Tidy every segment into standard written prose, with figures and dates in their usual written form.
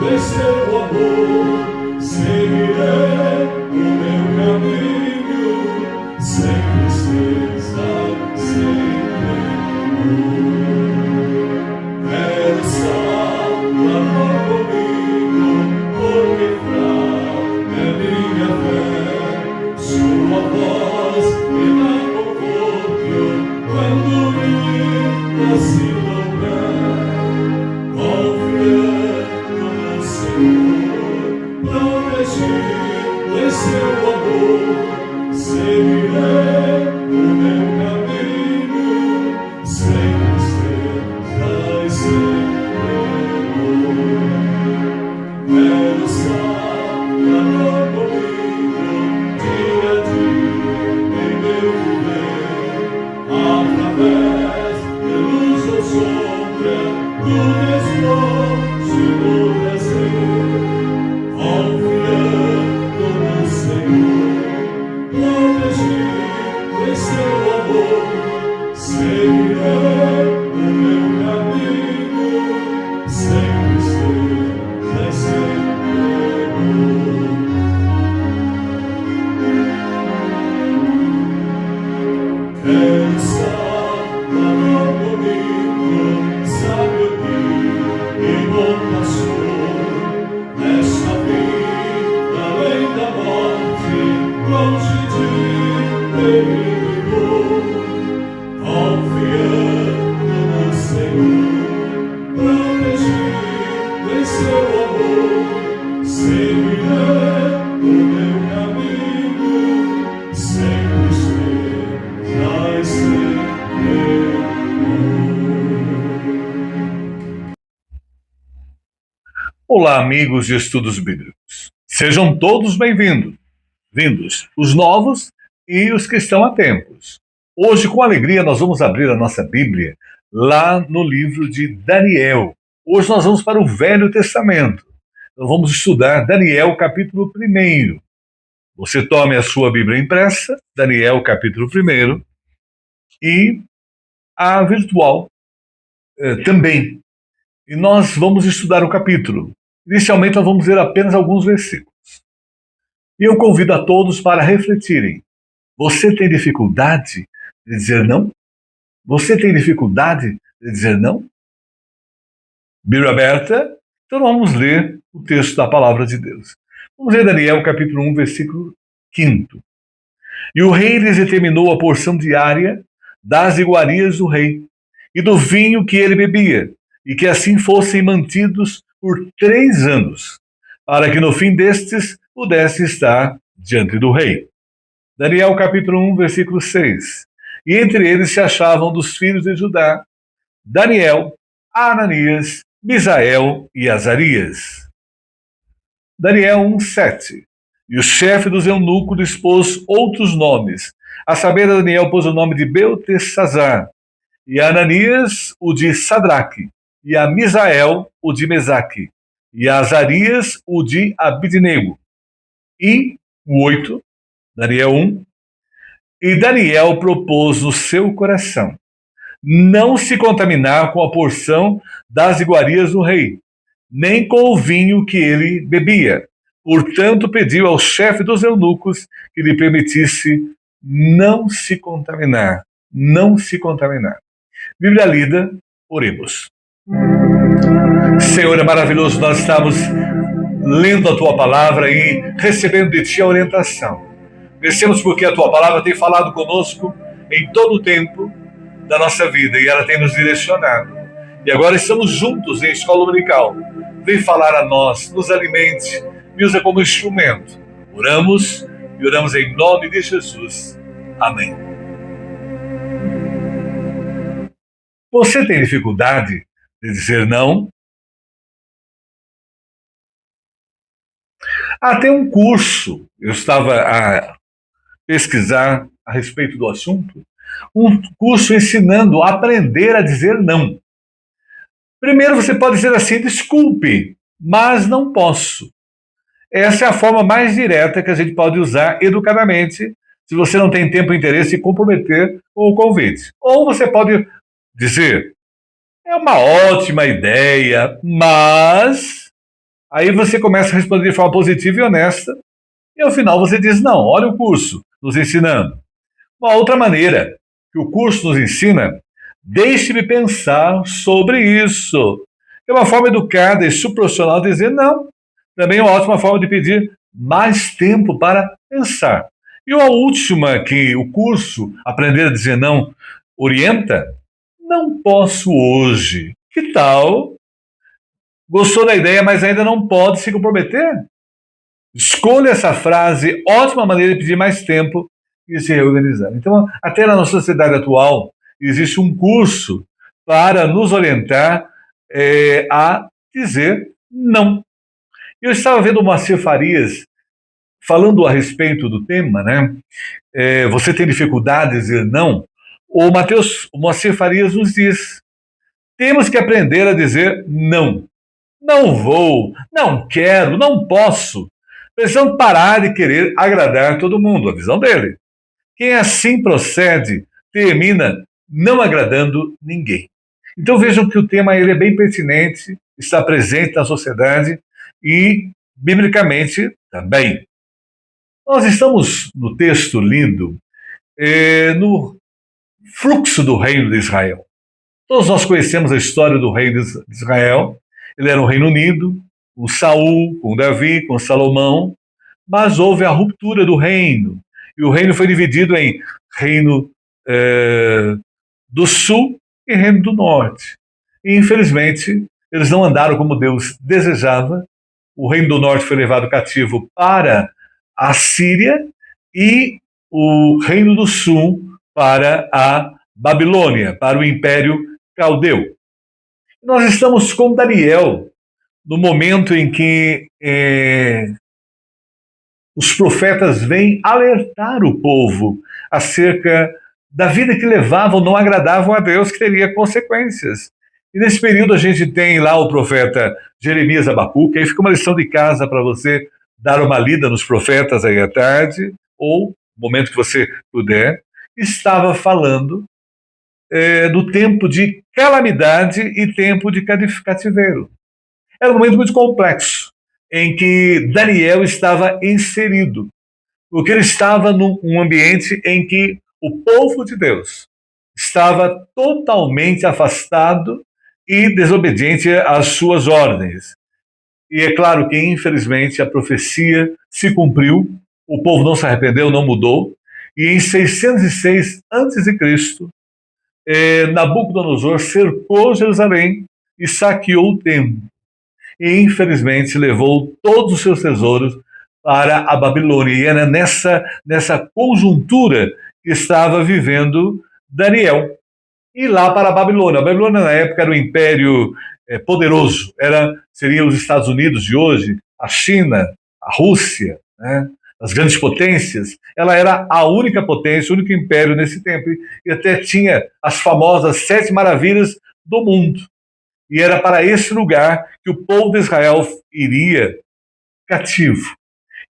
desse teu amor, seguirei o meu caminho, sem tristeza, sem temor. Quero estar lá comigo, porque fraca é minha fé, sua voz me dá conforto quando me louvar. Confiando no Senhor, protegido em seu amor, seguirei o meu caminho, sem tristeza e sem temor. Quero estar comigo, dia a dia, em meu viver, através de luz ou sombra, do esforço e do prazer, confiando no Senhor, protegido em seu amor, seguirei o meu caminho, sem tristeza e sem temor. Quero estar comigo, sabe o que e bom pastor, nesta vida além da morte, longe de perigo, confiando no Senhor, protegido em seu amor, seguirei o meu caminho, sem tristeza e sem temor. Olá, amigos de estudos bíblicos. Sejam todos bem-vindos, os novos e os que estão há tempos. Hoje, com alegria, nós vamos abrir a nossa Bíblia lá no livro de Daniel. Hoje nós vamos para o Velho Testamento. Então vamos estudar Daniel, capítulo 1. Você tome a sua Bíblia impressa, Daniel, capítulo 1, e a virtual também. E nós vamos estudar o capítulo. Inicialmente, nós vamos ler apenas alguns versículos. E eu convido a todos para refletirem. Você tem dificuldade de dizer não? Você tem dificuldade de dizer não? Bíblia aberta? Então vamos ler o texto da palavra de Deus. Vamos ler Daniel, capítulo 1, versículo 5. E o rei lhes determinou a porção diária das iguarias do rei e do vinho que ele bebia, e que assim fossem mantidos por 3 anos, para que no fim destes pudesse estar diante do rei. Daniel capítulo 1, versículo 6. E entre eles se achavam dos filhos de Judá, Daniel, Ananias, Misael e Azarias. Daniel 1, 7. E o chefe dos eunucos dispôs outros nomes. A saber, Daniel pôs o nome de Beltesazar, e a Ananias o de Sadraque, e a Misael o de Mesaque, e a Azarias o de Abidnego. E o 8, Daniel 1, e Daniel propôs no seu coração não se contaminar com a porção das iguarias do rei, nem com o vinho que ele bebia. Portanto, pediu ao chefe dos eunucos que lhe permitisse não se contaminar. Não se contaminar. Bíblia lida, oremos. Senhor, é maravilhoso nós estamos lendo a Tua palavra e recebendo de Ti a orientação. Agradecemos porque a Tua palavra tem falado conosco em todo o tempo da nossa vida e ela tem nos direcionado. E agora estamos juntos em escola dominical. Vem falar a nós, nos alimente, me usa como instrumento. Oramos e oramos em nome de Jesus. Amém. Você tem dificuldade de dizer não? Tem um curso, eu estava a pesquisar a respeito do assunto, um curso ensinando a aprender a dizer não. Primeiro você pode dizer assim, desculpe, mas não posso. Essa é a forma mais direta que a gente pode usar educadamente, se você não tem tempo e interesse em comprometer com o convite. Ou você pode dizer, é uma ótima ideia, mas Aí você começa a responder de forma positiva e honesta, e ao final você diz, não, olha o curso nos ensinando. Uma outra maneira que o curso nos ensina, deixe-me pensar sobre isso. É uma forma educada e subprofissional de dizer não. Também é uma ótima forma de pedir mais tempo para pensar. E a última que o curso Aprender a Dizer Não orienta, não posso hoje. Que tal? Gostou da ideia, mas ainda não pode se comprometer? Escolha essa frase, ótima maneira de pedir mais tempo e se reorganizar. Então, até na nossa sociedade atual, existe um curso para nos orientar a dizer não. Eu estava vendo o Moacir Farias falando a respeito do tema, né? Você tem dificuldade de dizer não? O Moacir Farias nos diz, temos que aprender a dizer não. Não vou, não quero, não posso. Precisamos parar de querer agradar todo mundo, a visão dele. Quem assim procede termina não agradando ninguém. Então vejam que o tema ele é bem pertinente, está presente na sociedade e, biblicamente, também. Nós estamos no texto lindo, no fluxo do reino de Israel. Todos nós conhecemos a história do reino de Israel. Ele era um reino unido, com Saul, com Davi, com Salomão, mas houve a ruptura do reino. E o reino foi dividido em reino do sul e reino do norte. E, infelizmente, eles não andaram como Deus desejava. O reino do norte foi levado cativo para a Síria e o reino do sul para a Babilônia, para o Império Caldeu. Nós estamos com Daniel no momento em que os profetas vêm alertar o povo acerca da vida que levavam, não agradavam a Deus, que teria consequências. E nesse período a gente tem lá o profeta Jeremias Abacuque, aí fica uma lição de casa para você dar uma lida nos profetas aí à tarde, ou no momento que você puder, estava falando do tempo de calamidade e tempo de cativeiro. Era um momento muito complexo, em que Daniel estava inserido, porque ele estava num ambiente em que o povo de Deus estava totalmente afastado e desobediente às suas ordens. E é claro que, infelizmente, a profecia se cumpriu, o povo não se arrependeu, não mudou, e em 606 a.C., Nabucodonosor cercou Jerusalém e saqueou o templo. E, infelizmente, levou todos os seus tesouros para a Babilônia. E era nessa conjuntura que estava vivendo Daniel. E lá para a Babilônia. A Babilônia, na época, era um império poderoso. Seria os Estados Unidos de hoje, a China, a Rússia, né? As grandes potências. Ela era a única potência, o único império nesse tempo. E até tinha as famosas 7 maravilhas do mundo. E era para esse lugar que o povo de Israel iria cativo.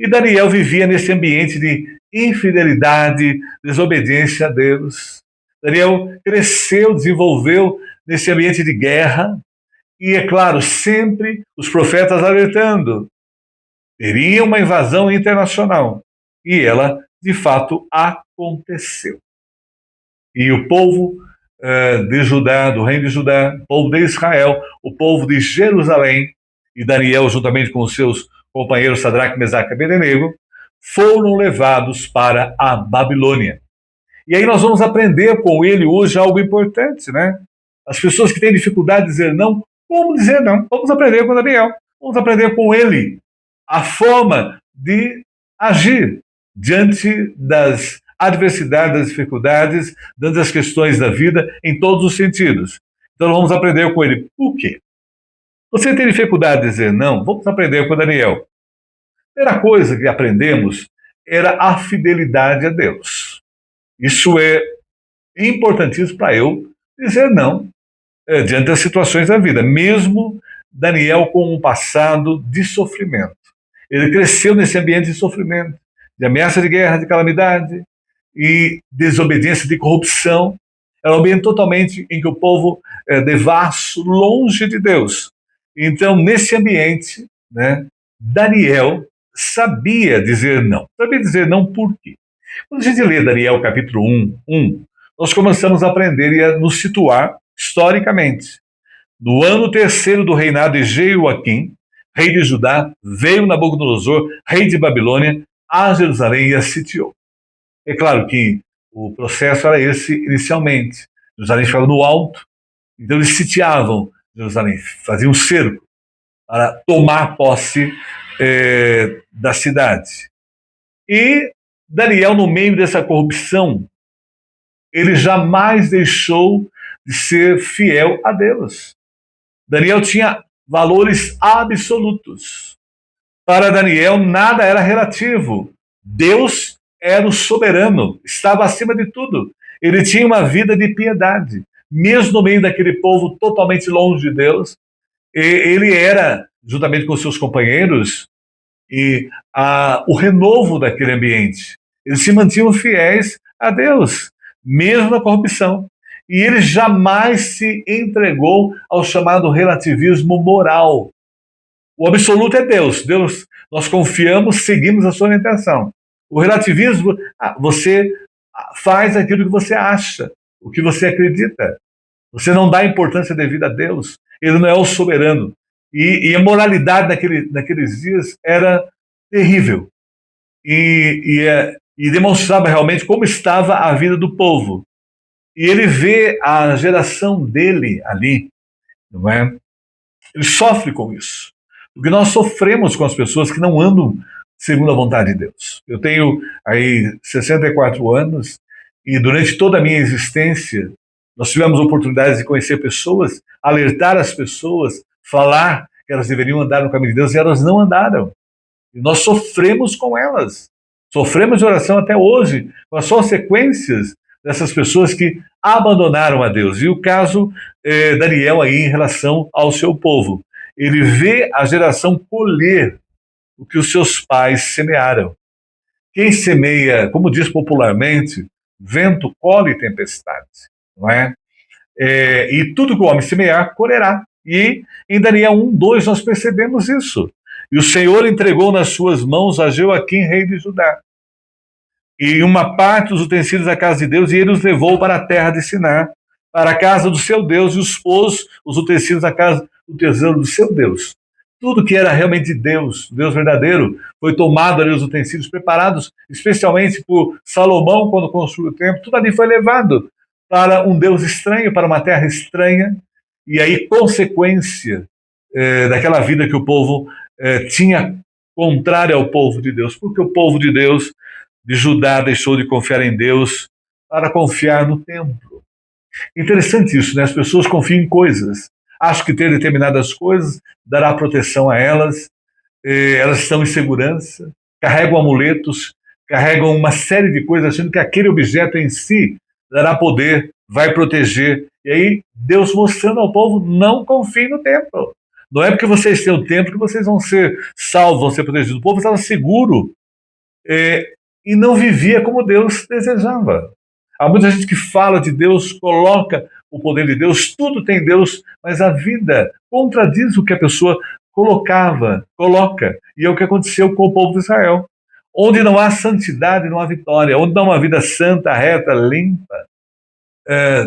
E Daniel vivia nesse ambiente de infidelidade, desobediência a Deus. Daniel cresceu, desenvolveu nesse ambiente de guerra. E, é claro, sempre os profetas alertando. Teria uma invasão internacional. E ela, de fato, aconteceu. E o povo de Judá, do reino de Judá, o povo de Israel, o povo de Jerusalém, e Daniel, juntamente com os seus companheiros Sadraque, Mesaque e Abednego, foram levados para a Babilônia. E aí nós vamos aprender com ele hoje algo importante, né? As pessoas que têm dificuldade de dizer não, como dizer não? Vamos aprender com Daniel, vamos aprender com ele a forma de agir diante das adversidades, das dificuldades, das questões da vida, em todos os sentidos. Então vamos aprender com ele. Por quê? Você tem dificuldade de dizer não? Vamos aprender com Daniel. A primeira coisa que aprendemos era a fidelidade a Deus. Isso é importantíssimo para eu dizer não diante das situações da vida, mesmo Daniel com um passado de sofrimento. Ele cresceu nesse ambiente de sofrimento, de ameaça de guerra, de calamidade e desobediência, de corrupção. Era um ambiente totalmente em que o povo devasso, longe de Deus. Então, nesse ambiente, né, Daniel sabia dizer não. Sabia dizer não por quê? Quando a gente lê Daniel capítulo 1, nós começamos a aprender e a nos situar historicamente. No ano terceiro do reinado de Jeoaquim, rei de Judá, veio Nabucodonosor, rei de Babilônia, a Jerusalém e a sitiou. É claro que o processo era esse inicialmente. Jerusalém ficava no alto, então eles sitiavam Jerusalém, faziam um cerco para tomar posse da cidade. E Daniel, no meio dessa corrupção, ele jamais deixou de ser fiel a Deus. Daniel tinha valores absolutos. Para Daniel, nada era relativo. Deus era o soberano, estava acima de tudo. Ele tinha uma vida de piedade. Mesmo no meio daquele povo totalmente longe de Deus, ele era, juntamente com seus companheiros, o renovo daquele ambiente. Eles se mantinham fiéis a Deus, mesmo na corrupção. E ele jamais se entregou ao chamado relativismo moral. O absoluto é Deus. Deus, nós confiamos, seguimos a sua orientação. O relativismo, você faz aquilo que você acha, o que você acredita. Você não dá importância devida a Deus. Ele não é o soberano. E a moralidade naqueles dias era terrível. E demonstrava realmente como estava a vida do povo. E ele vê a geração dele ali, não é? Ele sofre com isso. Porque nós sofremos com as pessoas que não andam segundo a vontade de Deus. Eu tenho aí 64 anos e durante toda a minha existência nós tivemos oportunidades de conhecer pessoas, alertar as pessoas, falar que elas deveriam andar no caminho de Deus e elas não andaram. E nós sofremos com elas. Sofremos de oração até hoje com as consequências dessas pessoas que abandonaram a Deus. E o caso Daniel aí em relação ao seu povo. Ele vê a geração colher o que os seus pais semearam. Quem semeia, como diz popularmente, vento colhe tempestade, não é? E tudo que o homem semear, colherá. E em Daniel 1:2 nós percebemos isso. E o Senhor entregou nas suas mãos a Jeoaquim, rei de Judá, e uma parte dos utensílios da casa de Deus, e ele os levou para a terra de Siná, para a casa do seu Deus, e os pôs os utensílios da casa do tesouro do seu Deus. Tudo que era realmente de Deus, Deus verdadeiro, foi tomado ali, os utensílios preparados, especialmente por Salomão, quando construiu o templo, tudo ali foi levado para um Deus estranho, para uma terra estranha, e aí consequência daquela vida que o povo tinha contrária ao povo de Deus, porque o povo de Deus, de Judá, deixou de confiar em Deus para confiar no templo. Interessante isso, né? As pessoas confiam em coisas, acham que ter determinadas coisas dará proteção a elas, elas estão em segurança, carregam amuletos, carregam uma série de coisas, achando que aquele objeto em si dará poder, vai proteger. E aí, Deus mostrando ao povo, não confie no templo. Não é porque vocês têm o templo que vocês vão ser salvos, vão ser protegidos. O povo estava seguro e não vivia como Deus desejava. Há muita gente que fala de Deus, coloca o poder de Deus, tudo tem Deus, mas a vida contradiz o que a pessoa coloca. E é o que aconteceu com o povo de Israel. Onde não há santidade, não há vitória. Onde não há uma vida santa, reta, limpa,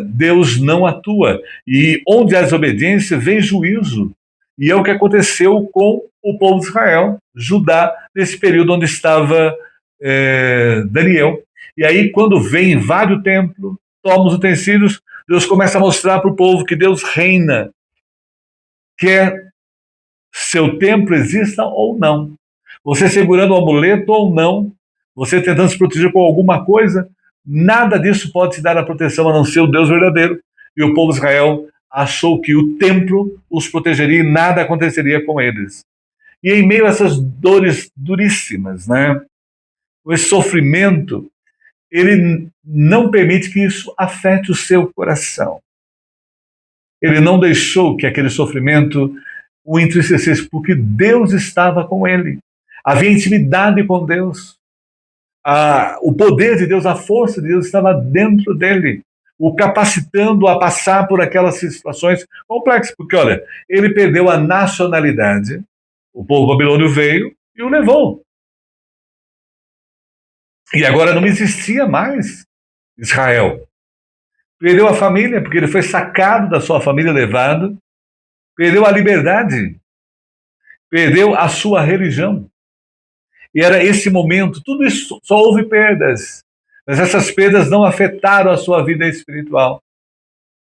Deus não atua. E onde há desobediência, vem juízo. E é o que aconteceu com o povo de Israel, Judá, nesse período onde estava Daniel. E aí, quando vem, invade o templo, toma os utensílios, Deus começa a mostrar para o povo que Deus reina, quer seu templo exista ou não. Você segurando o amuleto ou não, você tentando se proteger com alguma coisa, nada disso pode te dar a proteção a não ser o Deus verdadeiro. E o povo de Israel achou que o templo os protegeria e nada aconteceria com eles. E em meio a essas dores duríssimas, né, esse sofrimento, ele não permite que isso afete o seu coração. Ele não deixou que aquele sofrimento o entristecesse, porque Deus estava com ele. Havia intimidade com Deus. O poder de Deus, a força de Deus estava dentro dele, o capacitando a passar por aquelas situações complexas. Porque, olha, ele perdeu a nacionalidade, O povo babilônio veio e o levou. E agora não existia mais Israel. Perdeu a família, porque ele foi sacado da sua família, levado. Perdeu a liberdade. Perdeu a sua religião. E era esse momento, tudo isso, só houve perdas. Mas essas perdas não afetaram a sua vida espiritual.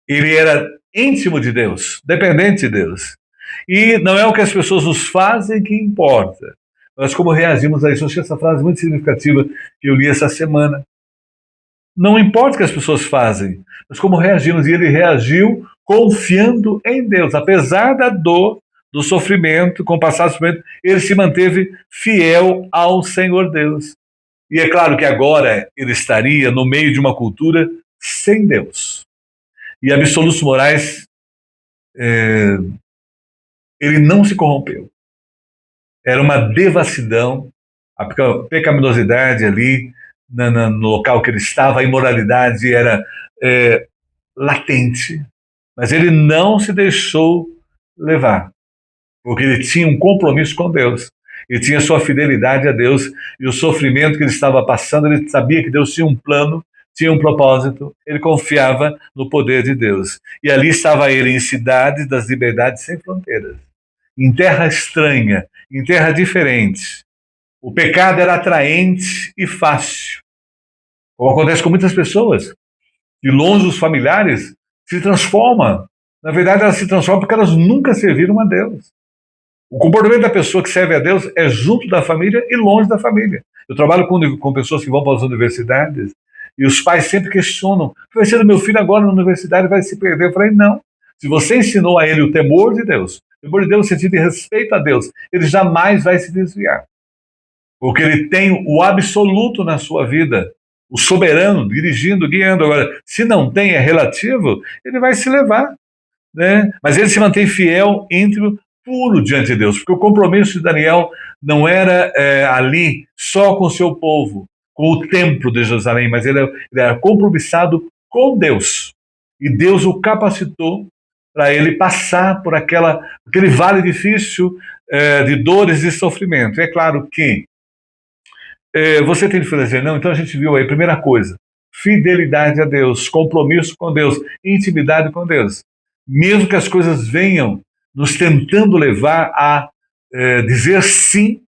Ele era íntimo de Deus, dependente de Deus. E não é o que as pessoas nos fazem que importa, mas como reagimos a isso. Eu achei essa frase muito significativa que eu li essa semana. Não importa o que as pessoas fazem, mas como reagimos. E ele reagiu confiando em Deus. Apesar da dor, do sofrimento, com o passar do sofrimento, ele se manteve fiel ao Senhor Deus. E é claro que agora ele estaria no meio de uma cultura sem Deus. E Absoluto Moraes, ele não se corrompeu. Era uma devassidão, a pecaminosidade ali no local que ele estava, a imoralidade era latente. Mas ele não se deixou levar, porque ele tinha um compromisso com Deus. Ele tinha sua fidelidade a Deus, e o sofrimento que ele estava passando, ele sabia que Deus tinha um plano, tinha um propósito, ele confiava no poder de Deus. E ali estava ele, em cidades das liberdades sem fronteiras, em terra estranha, em terra diferente. O pecado era atraente e fácil, como acontece com muitas pessoas, que longe dos familiares se transformam. Na verdade, elas se transformam porque elas nunca serviram a Deus. O comportamento da pessoa que serve a Deus é junto da família e longe da família. Eu trabalho com pessoas que vão para as universidades e os pais sempre questionam: o que vai ser do meu filho agora na universidade? Vai se perder? Eu falei: não. Se você ensinou a ele o temor de Deus no sentido de respeito a Deus, ele jamais vai se desviar. Porque ele tem o absoluto na sua vida, o soberano, dirigindo, guiando. Agora, se não tem, é relativo, ele vai se levar, né? Mas ele se mantém fiel, íntegro, puro diante de Deus, porque o compromisso de Daniel não era ali só com o seu povo, com o templo de Jerusalém, mas ele era compromissado com Deus. E Deus o capacitou para ele passar por aquele vale difícil de dores e sofrimento. E é claro que você tem dificuldade de dizer não, então a gente viu aí, primeira coisa, fidelidade a Deus, compromisso com Deus, intimidade com Deus. Mesmo que as coisas venham nos tentando levar a dizer sim,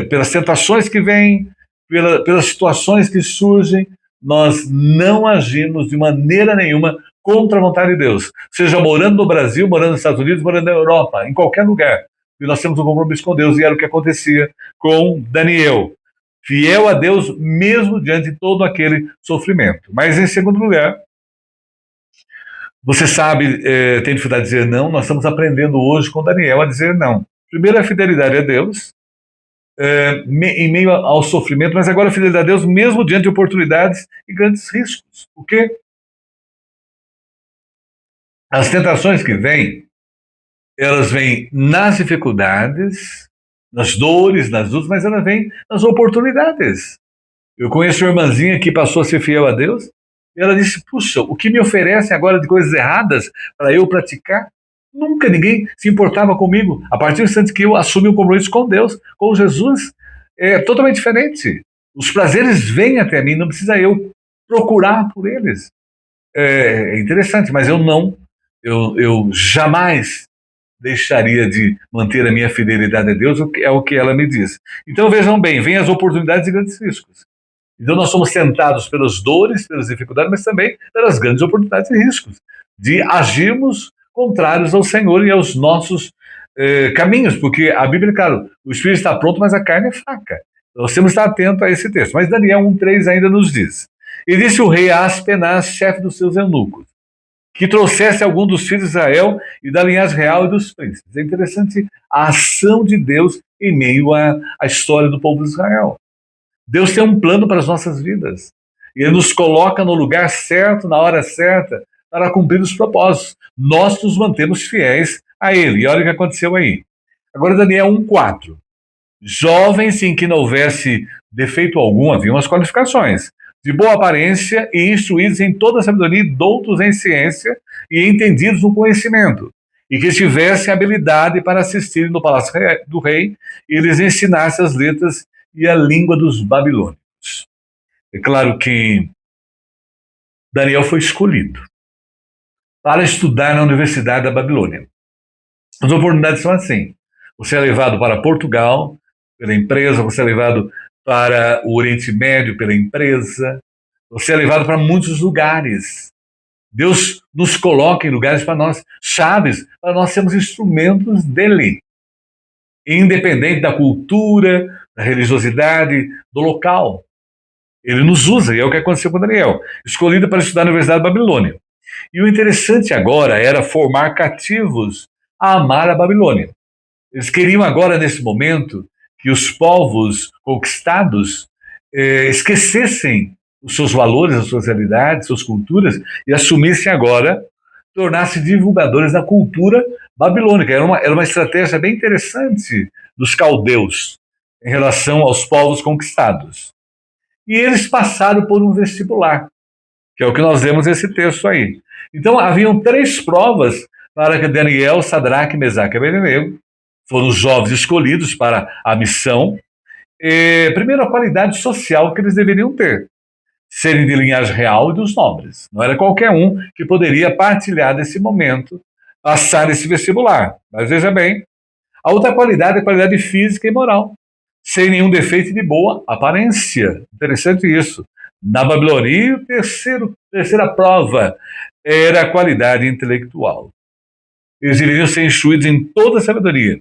pelas tentações que vêm, pelas situações que surgem, nós não agimos de maneira nenhuma contra a vontade de Deus. Seja morando no Brasil, morando nos Estados Unidos, morando na Europa, em qualquer lugar. E nós temos um compromisso com Deus, e era o que acontecia com Daniel. Fiel a Deus, mesmo diante de todo aquele sofrimento. Mas, em segundo lugar, você sabe, tem dificuldade de dizer não, nós estamos aprendendo hoje com Daniel a dizer não. Primeiro, a fidelidade a Deus, em meio ao sofrimento, mas agora a fidelidade a Deus mesmo diante de oportunidades e grandes riscos. Por quê? As tentações que vêm, elas vêm nas dificuldades, nas dores, nas lutas, mas elas vêm nas oportunidades. Eu conheço uma irmãzinha que passou a ser fiel a Deus, e ela disse: puxa, o que me oferecem agora de coisas erradas para eu praticar? Nunca ninguém se importava comigo. A partir do instante que eu assumi um compromisso com Deus, com Jesus, é totalmente diferente. Os prazeres vêm até mim, não precisa eu procurar por eles. É interessante, mas eu jamais deixaria de manter a minha fidelidade a Deus, é o que ela me diz. Então vejam bem, vêm as oportunidades e grandes riscos. Então nós somos tentados pelas dores, pelas dificuldades, mas também pelas grandes oportunidades e riscos de agirmos contrários ao Senhor e aos nossos caminhos, porque a Bíblia, claro, o espírito está pronto, mas a carne é fraca. Nós temos que estar atento a esse texto. Mas Daniel 1,3 ainda nos diz: e disse o rei a Aspenaz, chefe dos seus eunucos, que trouxesse algum dos filhos de Israel e da linhagem real e dos príncipes. É interessante a ação de Deus em meio à história do povo de Israel. Deus tem um plano para as nossas vidas. E Ele nos coloca no lugar certo, na hora certa, para cumprir os propósitos. Nós nos mantemos fiéis a Ele. E olha o que aconteceu aí. Agora Daniel 1,4. Jovens em que não houvesse defeito algum, haviam as qualificações, de boa aparência e instruídos em toda a sabedoria, doutos em ciência e entendidos no conhecimento. e que tivessem habilidade para assistirem no palácio do rei e lhes ensinassem as letras e a língua dos babilônicos. É claro que Daniel foi escolhido para estudar na Universidade da Babilônia. As oportunidades são assim. Você é levado para Portugal pela empresa, você é levado para o Oriente Médio pela empresa, você é levado para muitos lugares. Deus nos coloca em lugares para nós, chaves, para nós sermos instrumentos dele. Independente da cultura, da religiosidade, do local. Ele nos usa, e é o que aconteceu com Daniel, escolhido para estudar na Universidade da Babilônia. E o interessante agora era formar cativos a amar a Babilônia. Eles queriam agora, nesse momento, que os povos conquistados esquecessem os seus valores, as suas realidades, suas culturas, e assumissem agora, tornar-se divulgadores da cultura babilônica. Era uma estratégia bem interessante dos caldeus em relação aos povos conquistados. E eles passaram por um vestibular, que é o que nós lemos nesse texto aí. Então, haviam 3 provas para que Daniel, Sadraque, Mesaque e Abednego foram os jovens escolhidos para a missão. Primeiro, a qualidade social que eles deveriam ter. Serem de linhagem real e dos nobres. Não era qualquer um que poderia partilhar desse momento, passar esse vestibular. Mas veja bem, a outra qualidade é a qualidade física e moral. Sem nenhum defeito e de boa aparência. Interessante isso. Na Babilônia, a terceira prova era a qualidade intelectual. Eles deveriam ser instruídos em toda a sabedoria,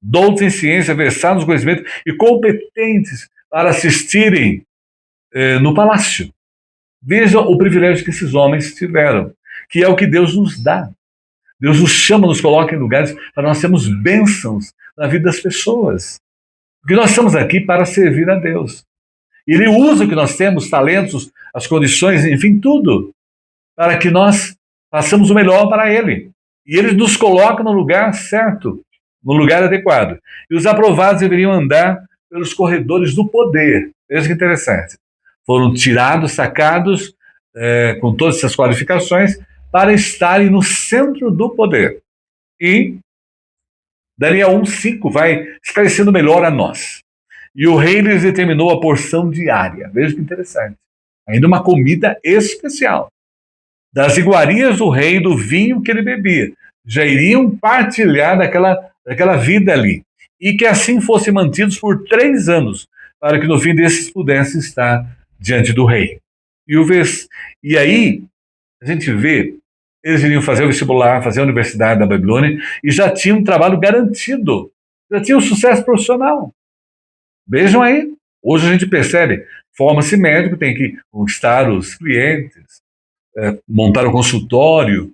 doutos em ciência, versados no conhecimento e competentes para assistirem no palácio. Veja o privilégio que esses homens tiveram, que é o que Deus nos dá. Deus nos chama, nos coloca em lugares para nós sermos bênçãos na vida das pessoas. Porque nós estamos aqui para servir a Deus. Ele usa o que nós temos, talentos, as condições, enfim, tudo, para que nós façamos o melhor para Ele. E Ele nos coloca no lugar certo, no lugar adequado. E os aprovados deveriam andar pelos corredores do poder. Veja que interessante. Foram tirados, sacados, com todas essas qualificações, para estarem no centro do poder. E Daniel 1:5 vai esclarecendo melhor a nós. E o rei lhes determinou a porção diária. Veja que interessante. Ainda uma comida especial. Das iguarias do rei, do vinho que ele bebia. Já iriam partilhar daquela vida ali. E que assim fossem mantidos por 3 anos, para que no fim desses pudessem estar diante do rei. E aí, a gente vê, eles iriam fazer o vestibular, fazer a Universidade da Babilônia, e já tinham um trabalho garantido. Já tinham sucesso profissional. Vejam aí, hoje a gente percebe, forma-se médico, tem que conquistar os clientes, montar o consultório,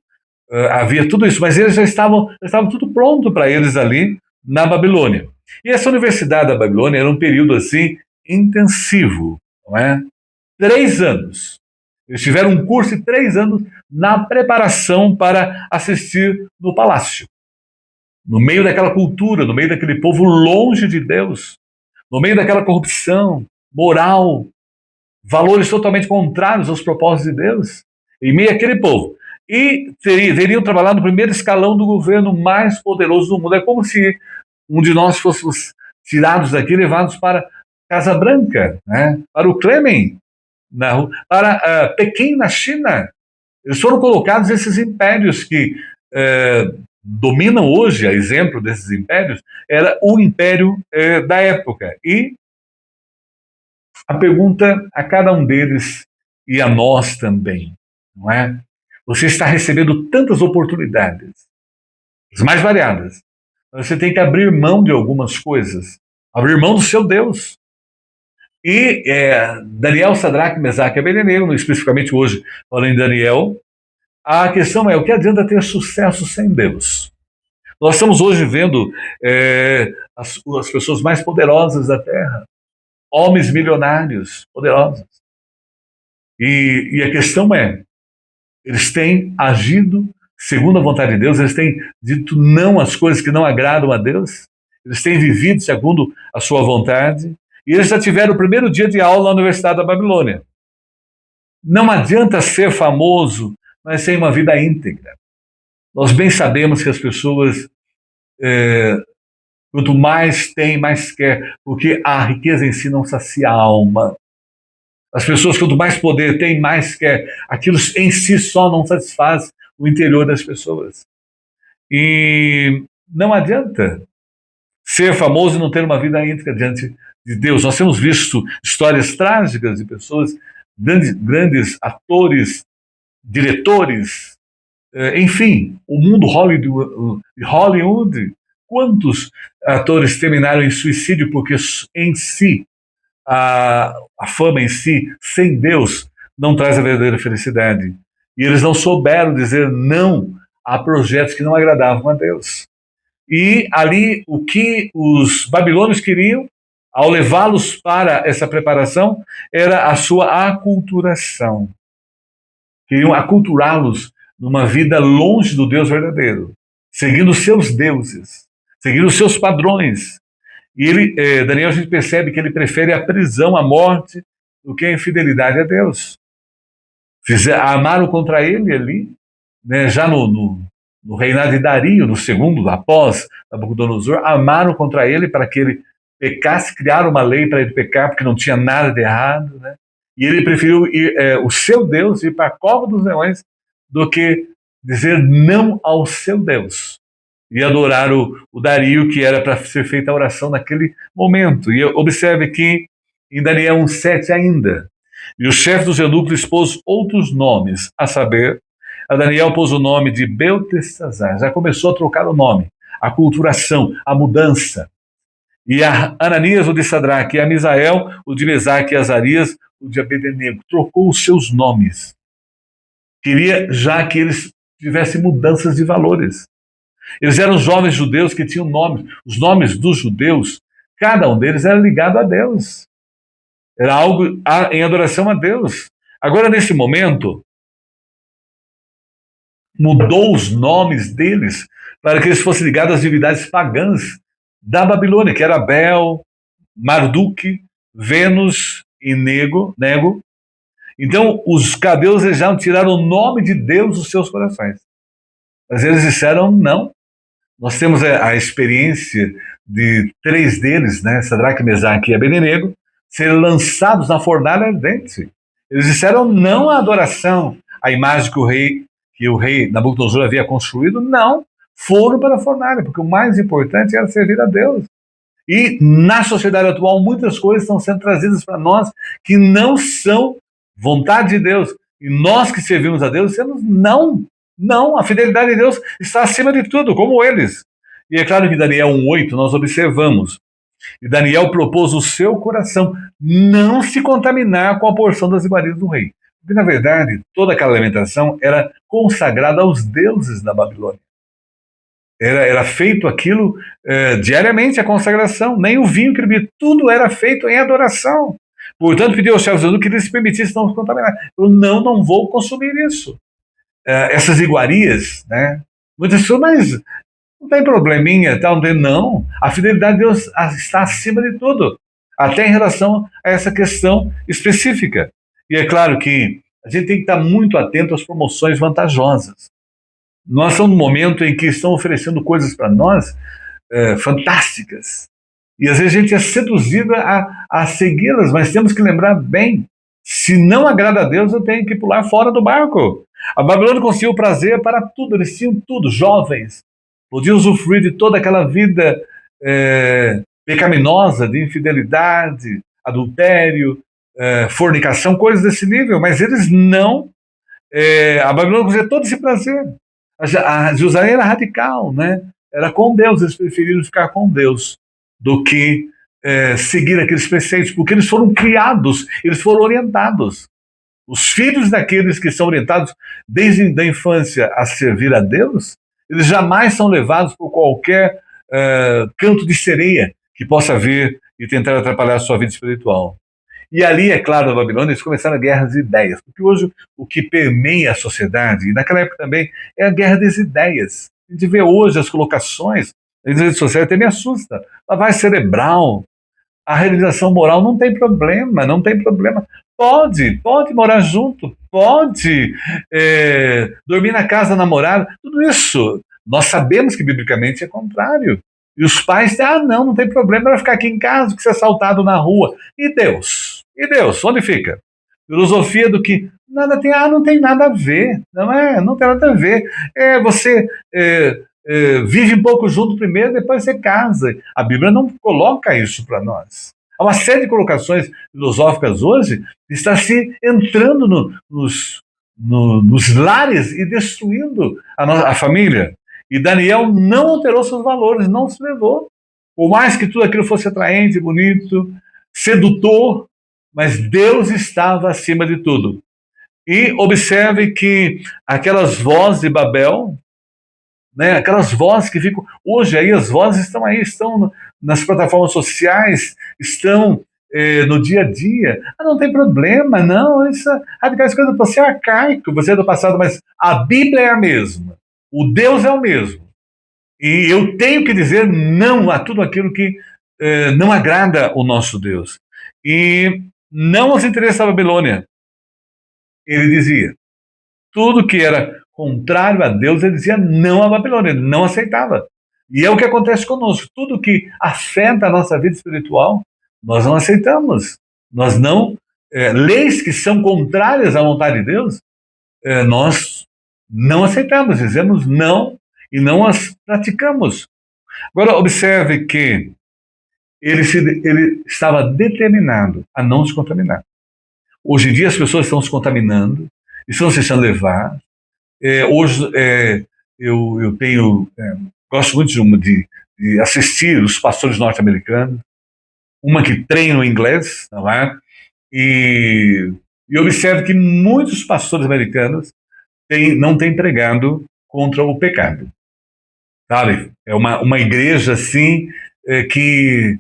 havia tudo isso, mas eles já estavam tudo pronto para eles ali na Babilônia. E essa Universidade da Babilônia era um período assim intensivo, não é? 3 anos. Eles tiveram um curso de 3 anos na preparação para assistir no palácio. No meio daquela cultura, no meio daquele povo longe de Deus, no meio daquela corrupção moral, valores totalmente contrários aos propósitos de Deus, em meio àquele povo. E teriam trabalhado no primeiro escalão do governo mais poderoso do mundo. É como se um de nós fôssemos tirados daqui e levados para Casa Branca, né? Para o Kremlin, para Pequim, na China. Eles foram colocados nesses impérios que dominam hoje, a exemplo desses impérios, era o império da época. E a pergunta a cada um deles, e a nós também, não é? Você está recebendo tantas oportunidades, as mais variadas. Você tem que abrir mão de algumas coisas, abrir mão do seu Deus. E Daniel, Sadraque, Mesaque e Abednego, especificamente hoje falando em Daniel, a questão é: o que adianta ter sucesso sem Deus? Nós estamos hoje vendo as pessoas mais poderosas da Terra, homens milionários poderosos. E a questão é: eles têm agido segundo a vontade de Deus, eles têm dito não às coisas que não agradam a Deus, eles têm vivido segundo a sua vontade, e eles já tiveram o primeiro dia de aula na Universidade da Babilônia. Não adianta ser famoso, mas sem uma vida íntegra. Nós bem sabemos que as pessoas, quanto mais tem, mais quer, porque a riqueza em si não sacia a alma. As pessoas, quanto mais poder tem, mais quer. Aquilo em si só não satisfaz o interior das pessoas. E não adianta ser famoso e não ter uma vida íntegra diante de Deus. Nós temos visto histórias trágicas de pessoas, grandes atores, diretores, enfim, o mundo Hollywood, quantos atores terminaram em suicídio porque em si, a fama em si, sem Deus, não traz a verdadeira felicidade. E eles não souberam dizer não a projetos que não agradavam a Deus. E ali, o que os babilônios queriam, ao levá-los para essa preparação, era a sua aculturação. Queriam aculturá-los numa vida longe do Deus verdadeiro, seguindo os seus deuses, seguindo os seus padrões. E Daniel, a gente percebe que ele prefere a prisão, a morte, do que a infidelidade a Deus. Armaram contra ele ali, né, já no reinado de Dario, no segundo, após Nabucodonosor, armaram contra ele para que ele pecasse, criaram uma lei para ele pecar, porque não tinha nada de errado, né? E ele preferiu o seu Deus ir para a cova dos leões do que dizer não ao seu Deus e adorar o Dario, que era para ser feita a oração naquele momento. E observe que em Daniel 1,7 ainda, e o chefe dos eunucos expôs outros nomes, a saber, a Daniel pôs o nome de Beltesazar, já começou a trocar o nome, a aculturação, a mudança. E a Ananias, o de Sadraque, e a Misael, o de Mesaque, e Azarias, o de Abednego, trocou os seus nomes. Queria já que eles tivessem mudanças de valores. Eles eram jovens judeus que tinham nomes. Os nomes dos judeus, cada um deles era ligado a Deus. Era algo em adoração a Deus. Agora, nesse momento, mudou os nomes deles para que eles fossem ligados às divindades pagãs da Babilônia, que era Bel, Marduk, Vênus e Nego. Então, os caldeus já tiraram o nome de Deus dos seus corações. Mas eles disseram não. Nós temos a experiência de 3 deles, né, Sadraque, Mesaque e Abednego, serem lançados na fornalha ardente. Eles disseram não à adoração, à imagem que o rei Nabucodonosor havia construído, não. Foram para a fornalha, porque o mais importante era servir a Deus. E na sociedade atual, muitas coisas estão sendo trazidas para nós que não são vontade de Deus. E nós que servimos a Deus, dizemos não, a fidelidade de Deus está acima de tudo, como eles. E é claro que em Daniel 1,8 nós observamos, e Daniel propôs o seu coração não se contaminar com a porção das iguarias do rei. Porque, na verdade, toda aquela alimentação era consagrada aos deuses da Babilônia. Era feito aquilo diariamente, a consagração, nem o vinho que ele bebia, tudo era feito em adoração. Portanto, pediu aos chefes do eunuco que eles permitissem não se contaminar. Eu não vou consumir isso. Essas iguarias, né? Muitas pessoas, mas não tem probleminha, tal, não tem, não. A fidelidade de Deus está acima de tudo, até em relação a essa questão específica. E é claro que a gente tem que estar muito atento às promoções vantajosas. Nós estamos num momento em que estão oferecendo coisas para nós fantásticas. E às vezes a gente é seduzido a segui-las, mas temos que lembrar bem, se não agrada a Deus, eu tenho que pular fora do barco. A Babilônia conseguiu prazer para tudo, eles tinham tudo, jovens, podiam usufruir de toda aquela vida pecaminosa, de infidelidade, adultério, fornicação, coisas desse nível, mas eles não. A Babilônia conseguia todo esse prazer. A Jerusalém era radical, né? Era com Deus, eles preferiram ficar com Deus do que seguir aqueles preceitos, porque eles foram criados, eles foram orientados. Os filhos daqueles que são orientados desde a infância a servir a Deus, eles jamais são levados por qualquer canto de sereia que possa vir e tentar atrapalhar a sua vida espiritual. E ali, é claro, na Babilônia, eles começaram a guerra das ideias, porque hoje o que permeia a sociedade, e naquela época também, é a guerra das ideias. A gente vê hoje as colocações nas redes sociais, até me assusta. Lavagem cerebral, a realização moral, não tem problema, não tem problema. Pode morar junto, pode dormir na casa da namorada, tudo isso. Nós sabemos que biblicamente é contrário. E os pais dizem, não tem problema, vai ficar aqui em casa, que ser assaltado na rua. E Deus? E Deus, onde fica? Filosofia do que nada tem, não tem nada a ver, não tem nada a ver. Você vive um pouco junto primeiro, depois você casa. A Bíblia não coloca isso para nós. Há uma série de colocações filosóficas hoje que está se entrando nos lares e destruindo a família. E Daniel não alterou seus valores, não se levou. Por mais que tudo aquilo fosse atraente, bonito, sedutor, mas Deus estava acima de tudo. E observe que aquelas vozes de Babel, aquelas vozes que ficam... Hoje aí as vozes estão aí, estão nas plataformas sociais, estão no dia a dia. Não tem problema, não. Isso, aquelas coisas, você é arcaico, você é do passado, mas a Bíblia é a mesma. O Deus é o mesmo. E eu tenho que dizer não a tudo aquilo que não agrada o nosso Deus. E não aos interesses da Babilônia. Ele dizia, tudo que era contrário a Deus, ele dizia não à Babilônia, ele não aceitava. E é o que acontece conosco. Tudo que afeta a nossa vida espiritual, nós não aceitamos. Nós não... leis que são contrárias à vontade de Deus, nós não aceitamos, dizemos não e não as praticamos. Agora, observe que ele estava determinado a não se contaminar. Hoje em dia as pessoas estão se contaminando, estão se deixando levar. Hoje eu gosto muito de assistir os pastores norte-americanos, uma que treina o inglês, não é? E observe que muitos pastores americanos não têm pregado contra o pecado. Sabe? É uma igreja assim que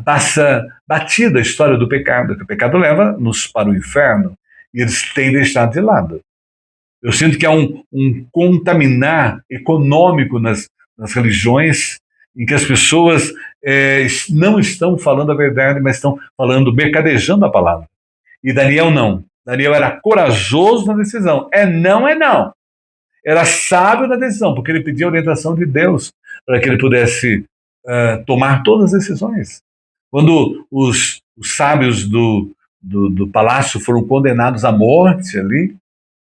passa batida a história do pecado, que o pecado leva-nos para o inferno, e eles têm deixado de lado. Eu sinto que há um contaminar econômico nas religiões, em que as pessoas não estão falando a verdade, mas estão falando, mercadejando a palavra. E Daniel não. Daniel era corajoso na decisão. Não é não. Era sábio na decisão, porque ele pedia a orientação de Deus para que ele pudesse tomar todas as decisões. Quando os sábios do palácio foram condenados à morte ali,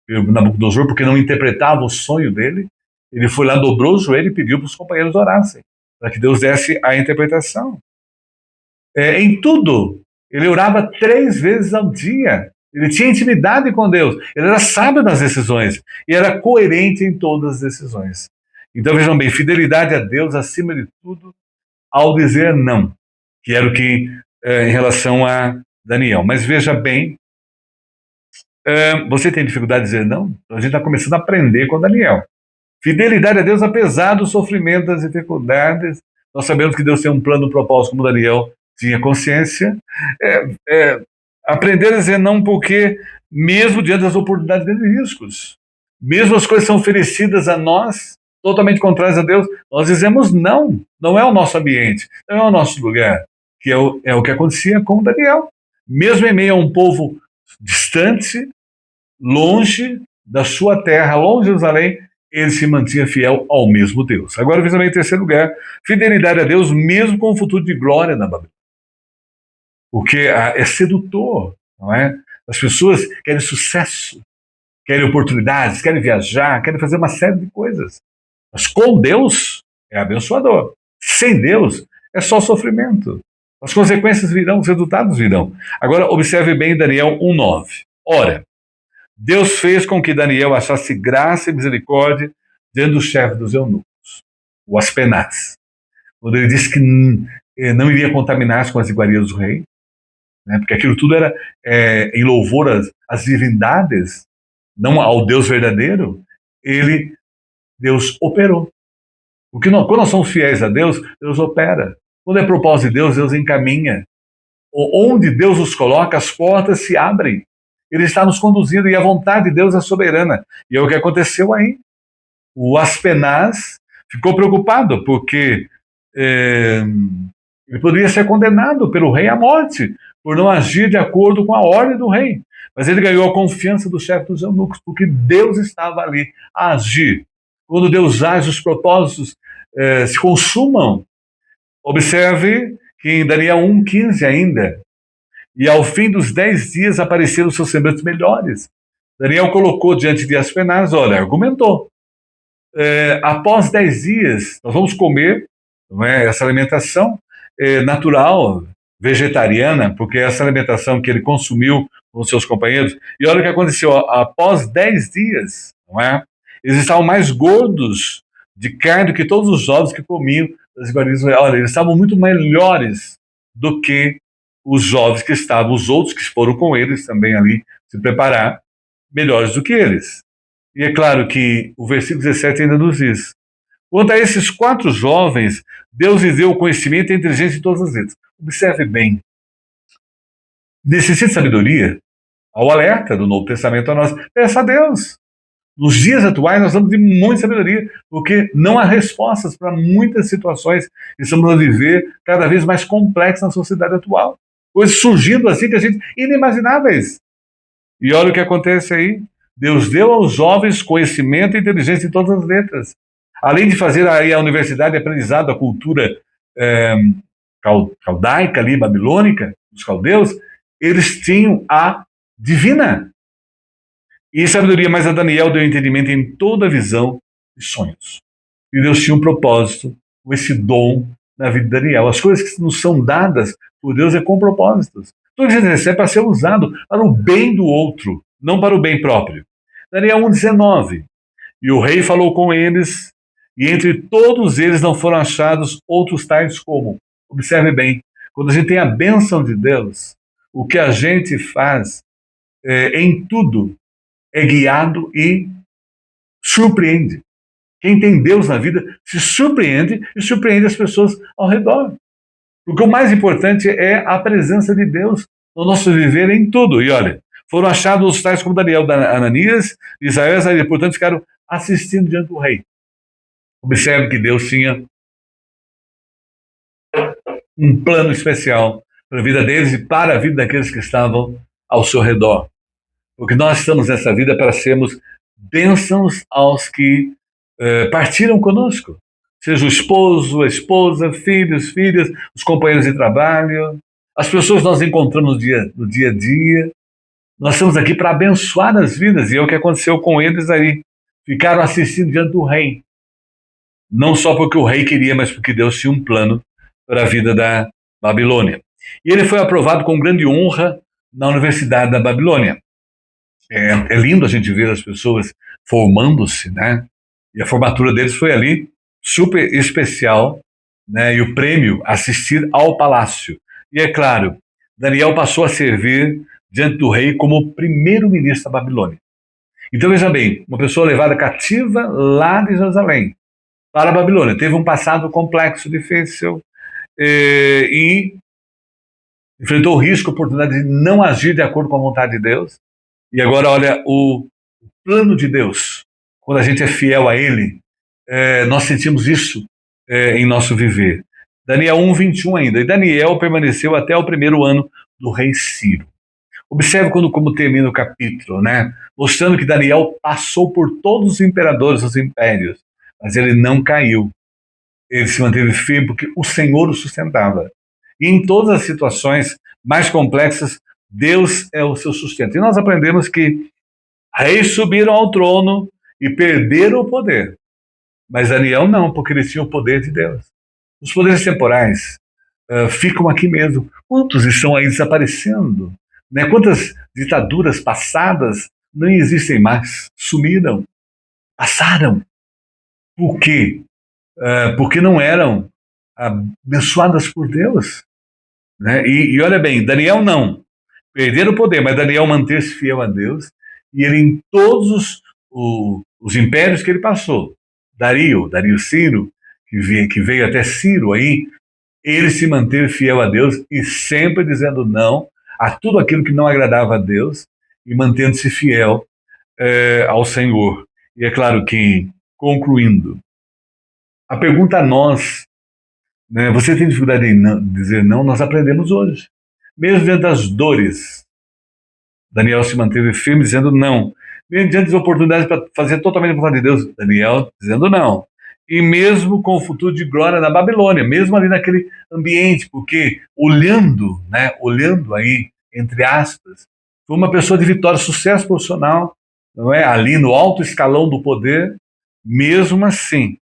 Nabucodonosor, porque não interpretavam o sonho dele, ele foi lá, dobrou o joelho e pediu para os companheiros orassem, para que Deus desse a interpretação. Em tudo, ele orava 3 vezes ao dia. Ele tinha intimidade com Deus. Ele era sábio nas decisões. E era coerente em todas as decisões. Então, vejam bem, fidelidade a Deus acima de tudo, ao dizer não. Que era o que, em relação a Daniel. Mas veja bem, você tem dificuldade de dizer não? Então, a gente está começando a aprender com Daniel. Fidelidade a Deus apesar do sofrimento, das dificuldades. Nós sabemos que Deus tem um plano, um propósito, como Daniel tinha consciência. Aprender a dizer não, porque mesmo diante das oportunidades e riscos, mesmo as coisas são oferecidas a nós, totalmente contrárias a Deus, nós dizemos não. Não é o nosso ambiente, não é o nosso lugar, que é o que acontecia com Daniel. Mesmo em meio a um povo distante, longe da sua terra, longe de Jerusalém, ele se mantinha fiel ao mesmo Deus. Agora, veja bem, em terceiro lugar, fidelidade a Deus, mesmo com o futuro de glória na Babilônia. Porque é sedutor, não é? As pessoas querem sucesso, querem oportunidades, querem viajar, querem fazer uma série de coisas. Mas com Deus é abençoador. Sem Deus é só sofrimento. As consequências virão, os resultados virão. Agora, observe bem Daniel 1:9. Ora, Deus fez com que Daniel achasse graça e misericórdia diante do chefe dos eunucos, o Aspenaz. Quando ele disse que não iria contaminar-se com as iguarias do rei, porque aquilo tudo era em louvor às divindades, não ao Deus verdadeiro, Deus operou. Porque quando nós somos fiéis a Deus, Deus opera. Quando é propósito de Deus, Deus encaminha. Onde Deus nos coloca, as portas se abrem. Ele está nos conduzindo e a vontade de Deus é soberana. E é o que aconteceu aí. O Aspenaz ficou preocupado porque Ele poderia ser condenado pelo rei à morte, por não agir de acordo com a ordem do rei. Mas ele ganhou a confiança do chefe dos eunucos, porque Deus estava ali a agir. Quando Deus age, os propósitos se consumam. Observe que em Daniel 1,15 ainda, e ao fim dos 10 dias apareceram seus semblantes melhores. Daniel colocou diante de Aspenaz, olha, argumentou. Após 10 dias, nós vamos comer, não é, essa alimentação natural, vegetariana, porque essa alimentação que ele consumiu com seus companheiros. E olha o que aconteceu, após 10 dias, não é? Eles estavam mais gordos de carne do que todos os jovens que comiam das iguarias. Olha, eles estavam muito melhores do que os jovens que estavam, os outros que foram com eles também ali se preparar, melhores do que eles. E é claro que o versículo 17 ainda nos diz: quanto a esses 4 jovens, Deus lhes deu o conhecimento e a inteligência de todas as letras. Observe bem. Necessita sabedoria? Ao alerta do Novo Testamento a nós. Peça a Deus. Nos dias atuais, nós estamos de muita sabedoria, porque não há respostas para muitas situações que estamos a viver cada vez mais complexas na sociedade atual. Coisas surgindo assim que a gente inimagináveis. E olha o que acontece aí. Deus deu aos jovens conhecimento e inteligência em todas as letras. Além de fazer aí a universidade de aprendizado da cultura caldaica ali, babilônica, dos caldeus, eles tinham a divina. E sabedoria, mas a Daniel deu entendimento em toda a visão e sonhos. E Deus tinha um propósito com esse dom na vida de Daniel. As coisas que nos são dadas por Deus é com propósitos. Tudo que a gente recebe é para ser usado para o bem do outro, não para o bem próprio. Daniel 1,19. E o rei falou com eles, e entre todos eles não foram achados outros tais como. Observe bem, quando a gente tem a bênção de Deus, o que a gente faz em tudo é guiado e surpreende. Quem tem Deus na vida se surpreende e surpreende as pessoas ao redor. Porque o mais importante é a presença de Deus no nosso viver em tudo. E olha, foram achados os tais como Daniel, Ananias, Israel e Azaria, portanto ficaram assistindo diante do rei. Observe que Deus tinha um plano especial para a vida deles e para a vida daqueles que estavam ao seu redor. Porque nós estamos nessa vida para sermos bênçãos aos que partiram conosco. Seja o esposo, a esposa, filhos, filhas, os companheiros de trabalho, as pessoas que nós encontramos no dia a dia. Nós estamos aqui para abençoar as vidas, e é o que aconteceu com eles aí. Ficaram assistindo diante do rei. Não só porque o rei queria, mas porque Deus tinha um plano para a vida da Babilônia. E ele foi aprovado com grande honra na Universidade da Babilônia. É lindo a gente ver as pessoas formando-se, né? E a formatura deles foi ali super especial, né? E o prêmio, assistir ao palácio. E é claro, Daniel passou a servir diante do rei como primeiro-ministro da Babilônia. Então veja bem, uma pessoa levada cativa lá de Jerusalém para a Babilônia, teve um passado complexo, difícil, e enfrentou o risco, a oportunidade de não agir de acordo com a vontade de Deus. E agora, olha, o plano de Deus, quando a gente é fiel a Ele, nós sentimos isso em nosso viver. Daniel 1,21 ainda. E Daniel permaneceu até o primeiro ano do rei Ciro. Observe como termina o capítulo, né? Mostrando que Daniel passou por todos os imperadores dos impérios, mas ele não caiu. Ele se manteve firme porque o Senhor o sustentava. E em todas as situações mais complexas, Deus é o seu sustento. E nós aprendemos que reis subiram ao trono e perderam o poder. Mas Daniel não, porque ele tinha o poder de Deus. Os poderes temporais ficam aqui mesmo. Quantos estão aí desaparecendo? Né? Quantas ditaduras passadas não existem mais? Sumiram, passaram. Por quê? Porque não eram abençoadas por Deus. Né? E olha bem, Daniel não. Perderam o poder, mas Daniel manteve-se fiel a Deus. E ele, em todos os impérios que ele passou, Dario Ciro, que veio até Ciro aí, ele se manteve fiel a Deus e sempre dizendo não a tudo aquilo que não agradava a Deus e mantendo-se fiel ao Senhor. E é claro que, concluindo, a pergunta a nós né? Você tem dificuldade em dizer não, nós aprendemos hoje. Mesmo diante das dores, Daniel se manteve firme dizendo não. Mesmo diante das oportunidades para fazer totalmente a vontade de Deus, Daniel dizendo não. E mesmo com o futuro de glória na Babilônia, mesmo ali naquele ambiente, porque olhando, né, olhando aí, entre aspas, foi uma pessoa de vitória, sucesso profissional, não é? Ali no alto escalão do poder, mesmo assim,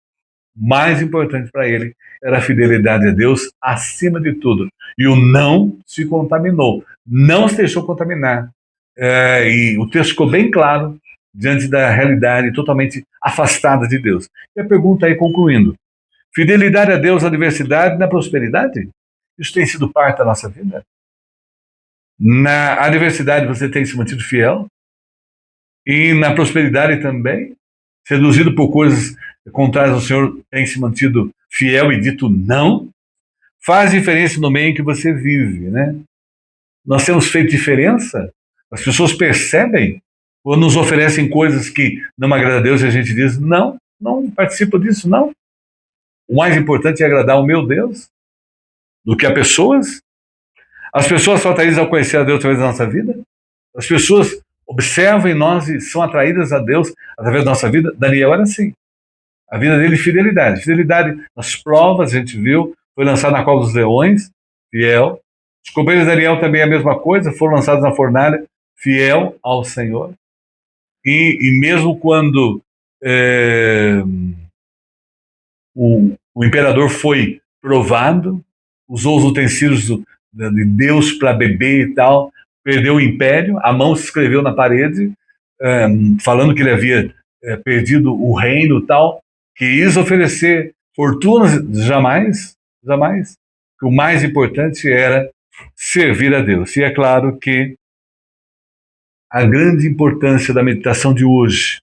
mais importante para ele era a fidelidade a Deus acima de tudo. E o não se contaminou, não se deixou contaminar. E o texto ficou bem claro diante da realidade totalmente afastada de Deus. E a pergunta aí, concluindo: fidelidade a Deus na adversidade e na prosperidade? Isso tem sido parte da nossa vida? Na adversidade você tem se mantido fiel? E na prosperidade também? Seduzido por coisas contrárias ao Senhor, tem se mantido fiel e dito não? Faz diferença no meio em que você vive, né? Nós temos feito diferença? As pessoas percebem ou nos oferecem coisas que não agradam a Deus e a gente diz, não, não participo disso, não. O mais importante é agradar o meu Deus do que a pessoas. As pessoas são atraídas ao conhecer a Deus através da nossa vida. As pessoas observam em nós e são atraídas a Deus através da nossa vida. Daniel era assim. A vida dele, fidelidade. Fidelidade nas provas, a gente viu, foi lançado na cova dos leões, fiel. Os companheiros de Daniel também é a mesma coisa, foram lançados na fornalha, fiel ao Senhor. E mesmo quando o imperador foi provado, usou os utensílios de Deus para beber e tal, perdeu o império, a mão se escreveu na parede, falando que ele havia perdido o reino e tal, quis oferecer fortunas, jamais, jamais. O mais importante era servir a Deus. E é claro que a grande importância da meditação de hoje,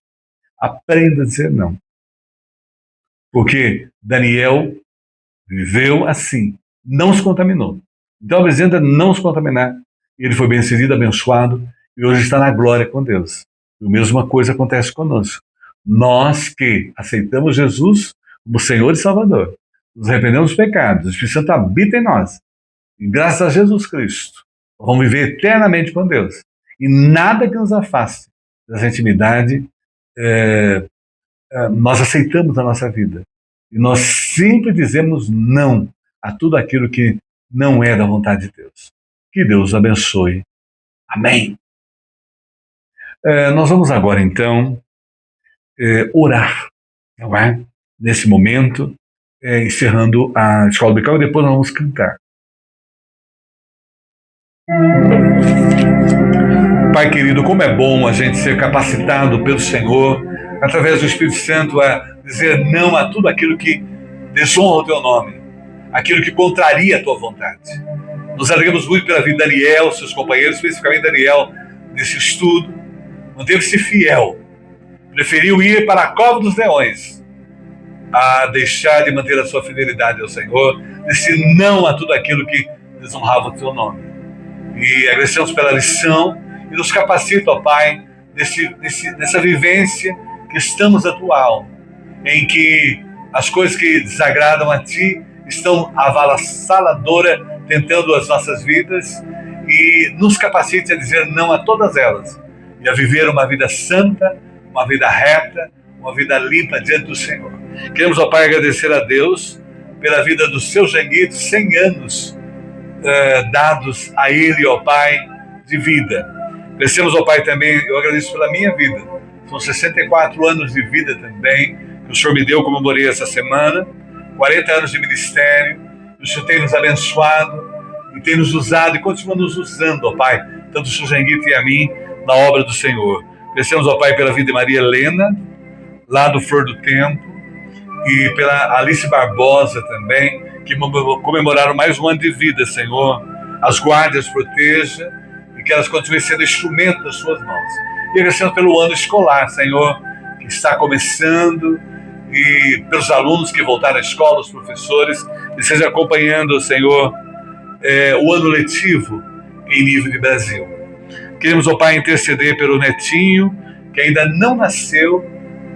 aprenda a dizer não. Porque Daniel viveu assim, não se contaminou. Então apresenta não se contaminar. Ele foi bem-sucedido, abençoado, e hoje está na glória com Deus. E a mesma coisa acontece conosco. Nós que aceitamos Jesus como Senhor e Salvador, nos arrependemos dos pecados, o Espírito Santo habita em nós. E graças a Jesus Cristo, vamos viver eternamente com Deus. E nada que nos afaste dessa intimidade, nós aceitamos na nossa vida. E nós sempre dizemos não a tudo aquilo que não é da vontade de Deus. Que Deus abençoe. Amém. Nós vamos agora, então, orar, não é? Nesse momento, encerrando a escola biblical, e depois nós vamos cantar. Pai querido, como é bom a gente ser capacitado pelo Senhor, através do Espírito Santo, a dizer não a tudo aquilo que desonra o teu nome, aquilo que contraria a tua vontade. Nos alegramos muito pela vida de Daniel, seus companheiros, especificamente Daniel, nesse estudo. Manteve-se fiel, preferiu ir para a cova dos leões a deixar de manter a sua fidelidade ao Senhor, disse não a tudo aquilo que desonrava o teu nome. E agradecemos pela lição e nos capacita, ó Pai, nessa vivência que estamos atual, em que as coisas que desagradam a Ti estão avassaladora tentando as nossas vidas, e nos capacite a dizer não a todas elas e a viver uma vida santa, uma vida reta, uma vida limpa diante do Senhor. Queremos, ó Pai, agradecer a Deus pela vida do seu Janguito, 100 anos dados a Ele, ó Pai, de vida. Agradecemos, ó Pai, também, eu agradeço pela minha vida, são 64 anos de vida também, que o Senhor me deu, comemorei essa semana, 40 anos de ministério, o Senhor tem nos abençoado e tem nos usado e continua nos usando, ó Pai, tanto o Senhor Janguito e a mim, na obra do Senhor. Agradecemos, ó Pai, pela vida de Maria Helena, lá do Flor do Tempo, e pela Alice Barbosa também, que comemoraram mais um ano de vida, Senhor. As guardas proteja e que elas continuem sendo instrumento das suas mãos. E agradecemos pelo ano escolar, Senhor, que está começando, e pelos alunos que voltaram à escola, os professores, e seja acompanhando, Senhor, o ano letivo em nível de Brasil. Queremos, ó Pai, interceder pelo netinho, que ainda não nasceu,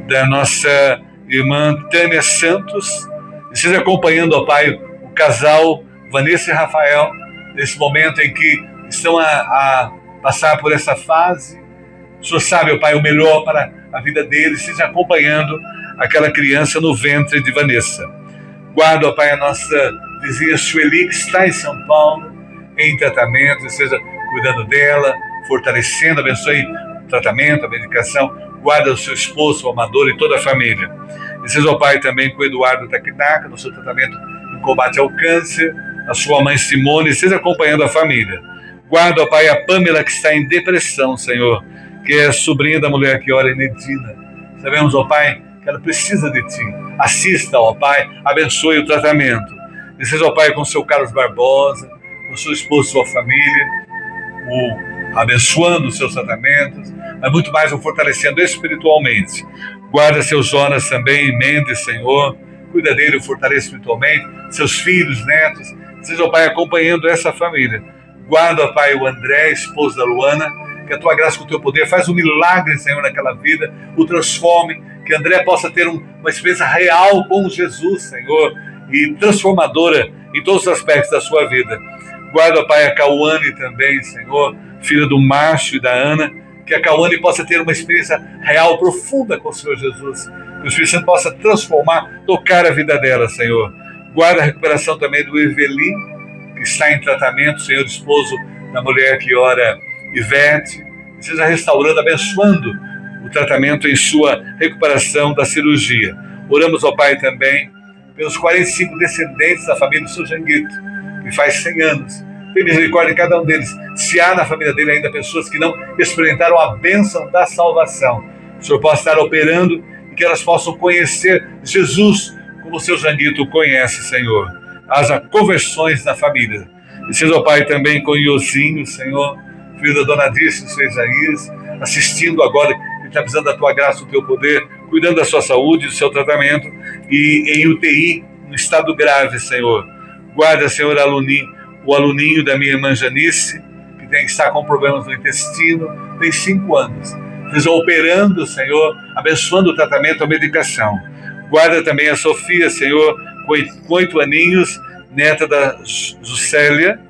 da nossa irmã Tânia Santos, e seja acompanhando, ó Pai, o casal Vanessa e Rafael, nesse momento em que estão a passar por essa fase. O Senhor sabe, ó Pai, o melhor para a vida deles, seja acompanhando aquela criança no ventre de Vanessa. Guarda, ó Pai, a nossa vizinha Sueli, que está em São Paulo, em tratamento, seja cuidando dela, fortalecendo, abençoe o tratamento, a medicação. Guarda o seu esposo, o amador e toda a família. E seja, ó Pai, também com o Eduardo Taquinaca, no seu tratamento em combate ao câncer, a sua mãe Simone, seja acompanhando a família. Guarda, ó Pai, a Pâmela, que está em depressão, Senhor, que é sobrinha da mulher que ora, Enedina. Sabemos, ó Pai, que ela precisa de Ti. Assista, ó Pai, abençoe o tratamento. E seja, ó Pai, com o seu Carlos Barbosa, com o seu esposo, sua família, abençoando os seus tratamentos, mas muito mais o fortalecendo espiritualmente. Guarda seu Jonas também, Mendes, Senhor, cuida dele, o fortalece espiritualmente, seus filhos, netos, seja, ó Pai, acompanhando essa família. Guarda, ó Pai, o André, esposo da Luana, que a Tua graça com o Teu poder faz um milagre, Senhor, naquela vida, o transforme, que André possa ter uma experiência real com Jesus, Senhor, e transformadora em todos os aspectos da sua vida. Guarda, ó Pai, a Cauane também, Senhor, filha do Márcio e da Ana, que a Cauane possa ter uma experiência real, profunda com o Senhor Jesus, que o Espírito Santo possa transformar, tocar a vida dela, Senhor. Guarda a recuperação também do Evelim, que está em tratamento, Senhor, esposo da mulher que ora, Ivete, seja restaurando, abençoando o tratamento em sua recuperação da cirurgia. Oramos, ó Pai, também pelos 45 descendentes da família do seu Janguito, que faz 100 anos. Tem misericórdia de cada um deles. Se há na família dele ainda pessoas que não experimentaram a bênção da salvação, o Senhor possa estar operando e que elas possam conhecer Jesus como o seu Janguito conhece, Senhor. Haja conversões na família. E seja, ó Pai, também com o Iozinho, Senhor, filho da Dona Dirce, o seu Isaías, assistindo agora, ele está precisando da Tua graça, do Teu poder, cuidando da sua saúde, do seu tratamento, e em UTI, no estado grave, Senhor. Guarda, Senhor, o aluninho da minha irmã Janice, que está com problemas no intestino, tem 5 anos. Seja operando, Senhor, abençoando o tratamento, a medicação. Guarda também a Sofia, Senhor, com 8 aninhos, neta da Juscelia,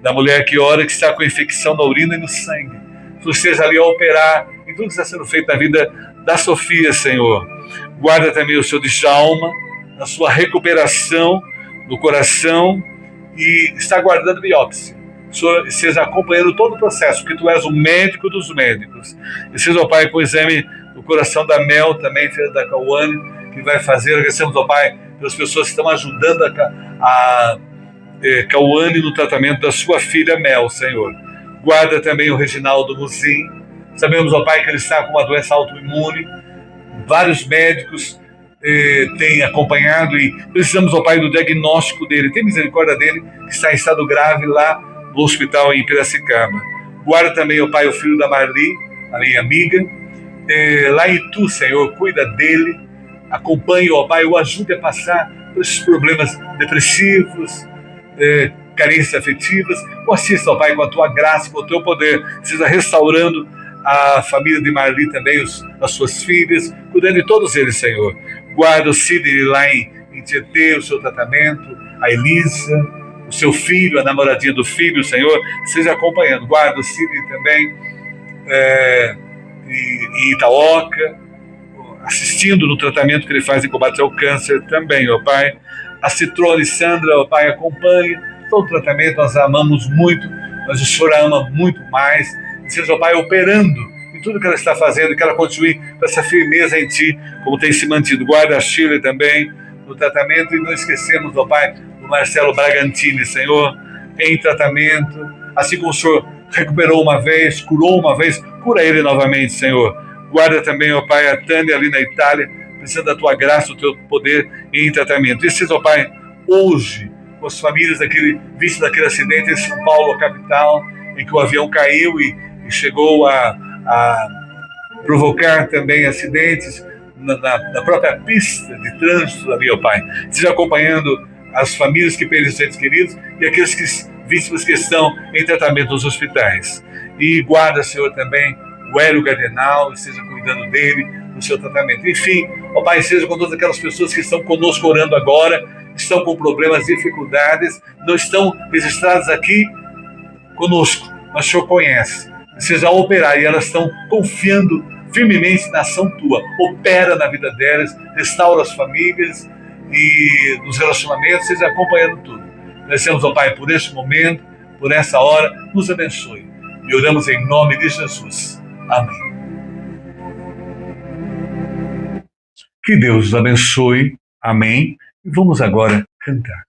da mulher que ora, que está com infecção na urina e no sangue. Tu esteja ali a operar em tudo que está sendo feito na vida da Sofia, Senhor. Guarda também o seu Djalma, na sua recuperação do coração, e está guardando biópsia. O Senhor esteja acompanhando todo o processo, porque Tu és o médico dos médicos. E seja, ó Pai, com o exame do coração da Mel, também filha da Cauane, que vai fazer. Agradecemos, ó Pai, pelas pessoas que estão ajudando a Cauane no tratamento da sua filha Mel, Senhor. Guarda também o Reginaldo Muzin. Sabemos, ó Pai, que ele está com uma doença autoimune. Vários médicos têm acompanhado e precisamos, ó Pai, do diagnóstico dele. Tem misericórdia dele, que está em estado grave lá no hospital em Piracicaba. Guarda também, ó Pai, o filho da Marli, a minha amiga. Lá em Itu, Senhor, cuida dele. Acompanhe, ó Pai, o ajude a passar por esses problemas depressivos, carências afetivas. O assista, ó Pai, com a Tua graça, com o Teu poder. Seja restaurando a família de Marli também, as suas filhas, cuidando de todos eles, Senhor. Guarda o Sidney lá em Tietê, o seu tratamento, a Elisa, o seu filho, a namoradinha do filho, Senhor, seja acompanhando. Guarda o Sidney também em Itaoca, assistindo no tratamento que ele faz em combate ao câncer também, ó Pai. A Citrone Sandra, ó Pai, acompanhe todo o tratamento, nós a amamos muito, mas o Senhor a ama muito mais. Seja, ó Pai, operando em tudo que ela está fazendo, que ela continue com essa firmeza em Ti, como tem se mantido. Guarda a Shirley também no tratamento, e não esquecemos, ó Pai, do Marcelo Bragantini, Senhor, em tratamento, assim como o Senhor recuperou uma vez, curou uma vez, cura ele novamente, Senhor. Guarda também, ó Pai, a Tânia ali na Itália, precisando da Tua graça, do Teu poder em tratamento. E seja, ó Pai, hoje, com as famílias vítimas daquele acidente em São Paulo, a capital, em que o avião caiu e chegou a provocar também acidentes na própria pista de trânsito ali, ó Pai. Seja acompanhando as famílias que perderam seus entes queridos e aqueles vítimas que estão em tratamento nos hospitais. E guarda, Senhor, também o Hélio Gardenal, esteja cuidando dele no seu tratamento. Enfim, ó Pai, seja com todas aquelas pessoas que estão conosco orando agora estão com problemas, dificuldades, não estão registradas aqui conosco, mas o Senhor conhece. Precisa operar e elas estão confiando firmemente na ação tua. Opera na vida delas, restaura as famílias e nos relacionamentos, seja acompanhando tudo. Agradecemos ao Pai por este momento, por essa hora, nos abençoe. E oramos em nome de Jesus. Amém. Que Deus os abençoe. Amém. E vamos agora cantar.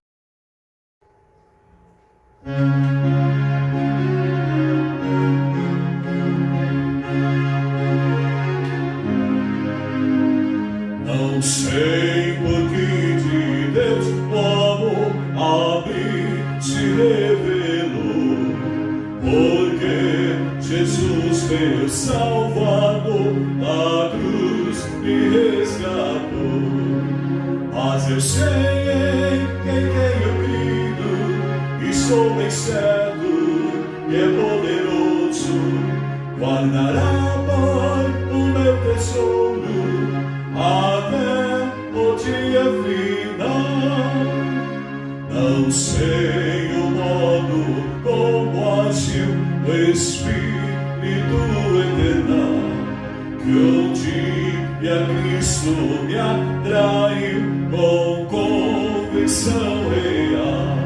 Não sei por que de Deus o amor a mim se revelou, porque Jesus, meu Salvador, na cruz me resgatou. Mas eu sei em quem tenho crido, e sou bem certo que é poderoso, guardará, Pai, o meu tesouro até o dia final. Não sei o modo como agiu o Espírito eterno, que um dia Cristo me atraiu com convicção real.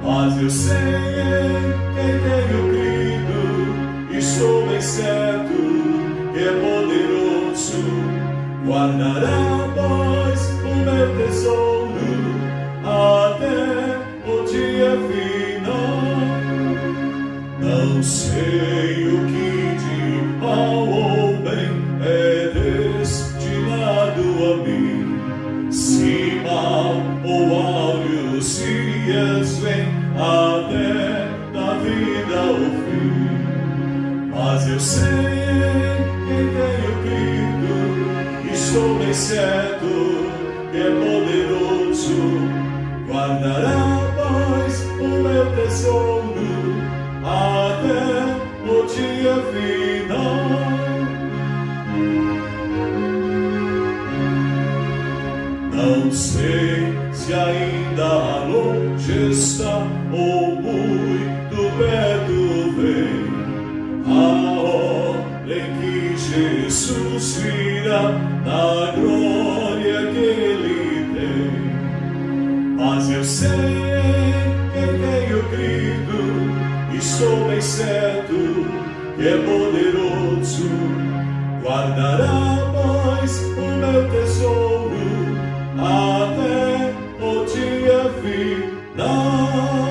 Mas eu sei em quem tenho crido, e sou bem certo que é poderoso, guardará, pois, o meu tesouro até o dia final. Não sei o que de mal ou bem é destinado a mim, se mal ou áureos dias vem até da vida ao fim. Mas eu sei em quem tenho crido, estou bem certo que é poderoso, guardará, pois, o meu tesouro até o dia final. Não sei se ainda longe está ou muito perto vem a hora em que Jesus virá na glória que Ele tem. Mas eu sei em quem tenho crido, e sou bem certo que é poderoso, guardará, pois, o meu tesouro até o dia final.